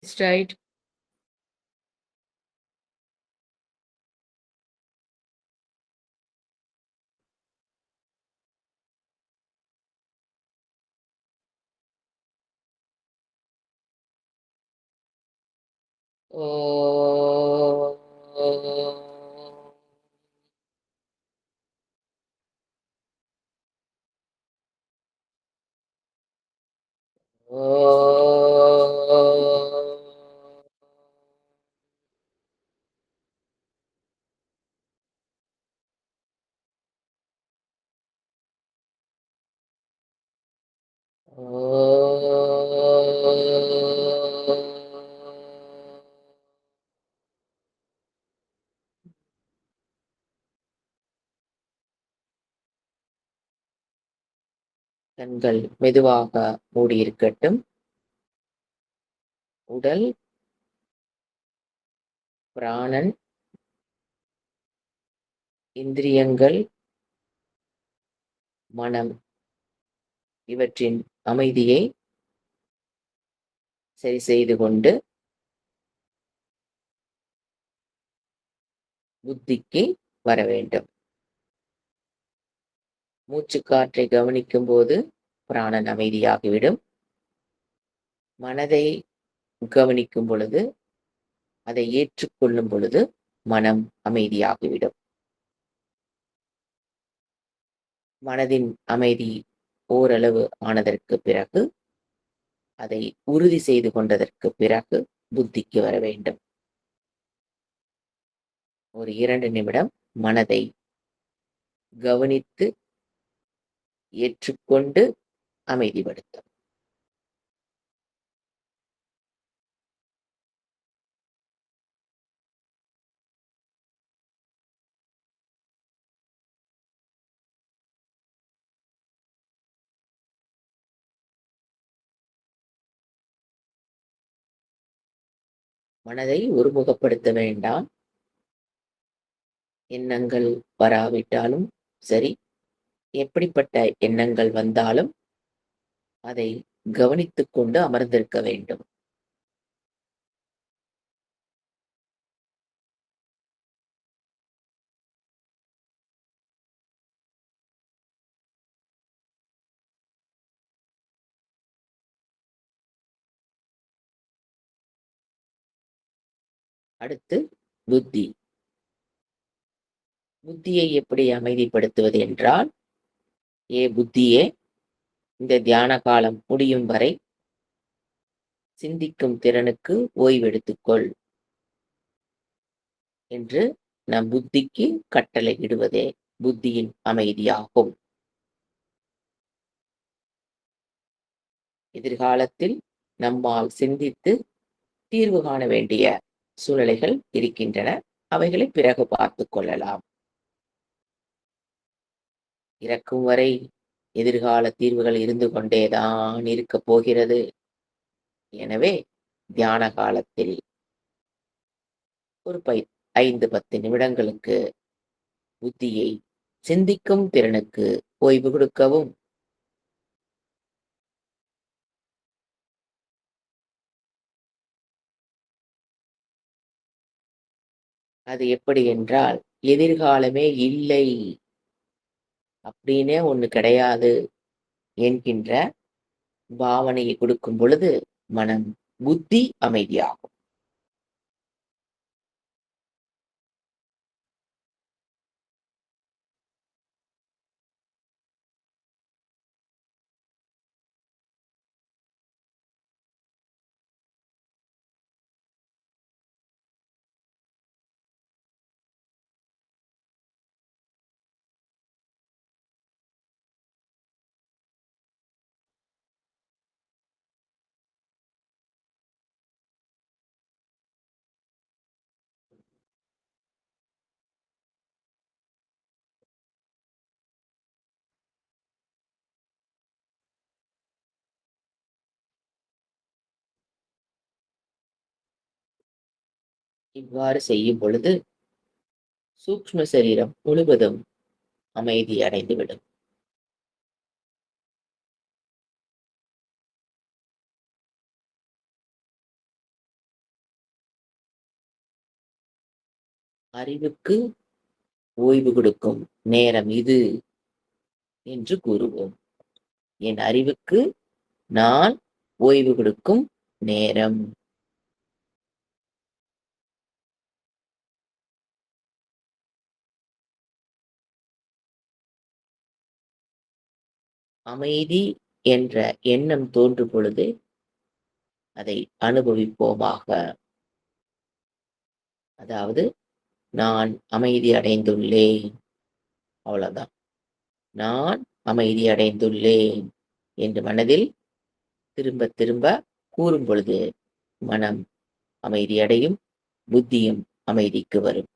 It's right. Oh. Oh. கண்கள் மெதுவாக மூடியிருக்கட்டும். உடல், பிராணன், இந்திரியங்கள், மனம் இவற்றின் அமைதியை சரி செய்து கொண்டு புத்திக்கு வர வேண்டும். மூச்சுக்காற்றை கவனிக்கும்போது பிராணன் அமைதியாகிவிடும். மனதை கவனிக்கும் பொழுது, அதை ஏற்றுக்கொள்ளும் பொழுது மனம் அமைதியாகிவிடும். மனதின் அமைதி ஓரளவு ஆனதற்கு பிறகு, அதை உறுதி செய்து கொண்டதற்கு பிறகு புத்திக்கு வர வேண்டும். ஒரு 2 நிமிடம் மனதை கவனித்து ஏற்றுக்கொண்டு அமைதிப்படுத்தும். மனதை ஒருமுகப்படுத்த வேண்டாம். எண்ணங்கள் வராவிட்டாலும் சரி, எப்படிப்பட்ட எண்ணங்கள் வந்தாலும் அதை கவனித்துக் கொண்டு அமர்ந்திருக்க வேண்டும். அடுத்து புத்தி. புத்தியை எப்படி அமைதிப்படுத்துவது என்றால், "ஏ புத்தியே, இந்த தியான காலம் முடியும் வரை சிந்திக்கும் திறனுக்கு ஓய்வெடுத்துக்கொள்" என்று நம் புத்திக்கு கட்டளையிடுவதே புத்தியின் அமைதியாகும். எதிர்காலத்தில் நம்மால் சிந்தித்து தீர்வு காண வேண்டிய சூழ்நிலைகள் இருக்கின்றன. அவைகளை பிறகு பார்த்துக் கொள்ளலாம். இறக்கும் வரை எதிர்கால தீர்வுகள் இருந்து கொண்டேதான் இருக்கப் போகிறது. எனவே தியான காலத்தில் ஒரு 5, 10 நிமிடங்களுக்கு புத்தியை சிந்திக்கும் திறனுக்கு ஓய்வு கொடுக்கவும். அது எப்படி என்றால், எதிர்காலமே இல்லை, அப்படின்னே ஒண்ணு கிடையாது என்கின்ற பாவனையை கொடுக்கும் பொழுது, மனம், புத்தி அமைதியாகும். இவ்வாறு செய்யும் பொழுது, சூக்ஷ்ம சரீரம் முழுவதும் அமைதி அடைந்துவிடும். அறிவுக்கு ஓய்வு கொடுக்கும் நேரம் இது என்று கூறுவோம். என் அறிவுக்கு நான் ஓய்வு கொடுக்கும் நேரம். அமைதி என்ற எண்ணம் தோன்றும் பொழுது அதை அனுபவிப்போமாக. அதாவது நான் அமைதி அடைந்துள்ளேன். அவ்வளவுதான். நான் அமைதி அடைந்துள்ளேன் என்று மனதில் திரும்ப திரும்ப கூறும் பொழுது மனம் அமைதியடையும், புத்தியும் அமைதிக்கு வரும்.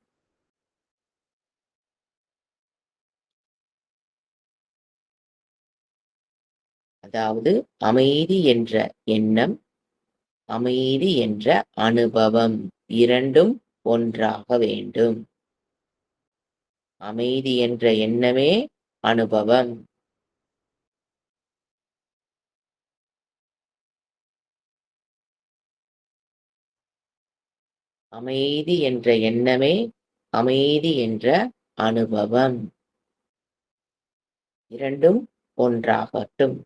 அதாவது அமைதி என்ற எண்ணம், அமைதி என்ற அனுபவம் இரண்டும் ஒன்றாக வேண்டும். அமைதி என்ற எண்ணமே அனுபவம். அமைதி என்ற எண்ணமே அமைதி என்ற அனுபவம். இரண்டும் ஒன்றாகட்டும்.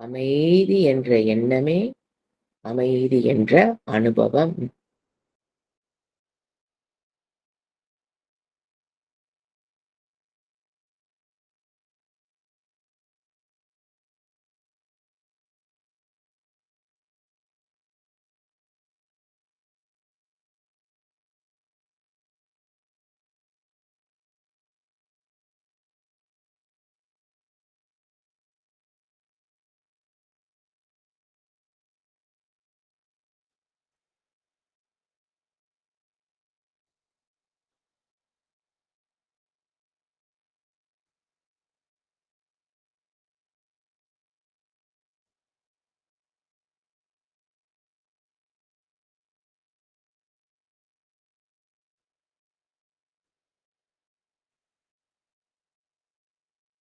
அமைதி என்ற எண்ணமே அமைதி என்ற அனுபவம்.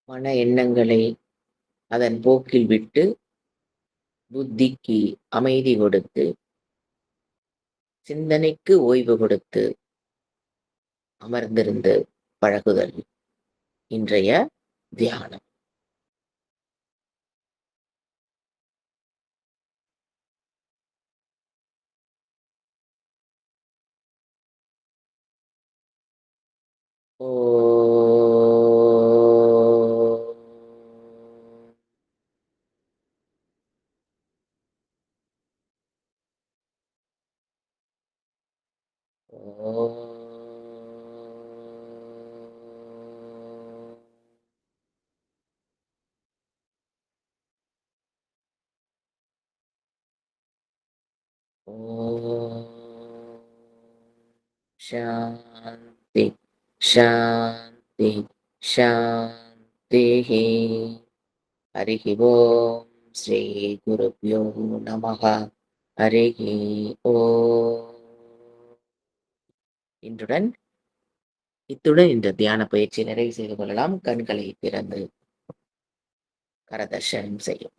மன எண்ணங்களை அதன் போக்கில் விட்டு புத்திக்கு அமைதி கொடுத்து சிந்தனைக்கு ஓய்வு கொடுத்து அமர்ந்திருந்து பழகுதல் இன்றைய தியானம். ஓ சாந்தி சாந்தி சாந்திः. ஹரிः ஓம் ஸ்ரீ குருப்யோ நமः. ஹரிः ஓம். இத்துடன் இந்த தியான பயிற்சி நிறைவு செய்து கொள்ளலாம். கண்களை திறந்து கரதர்ஷனம் செய்யும்.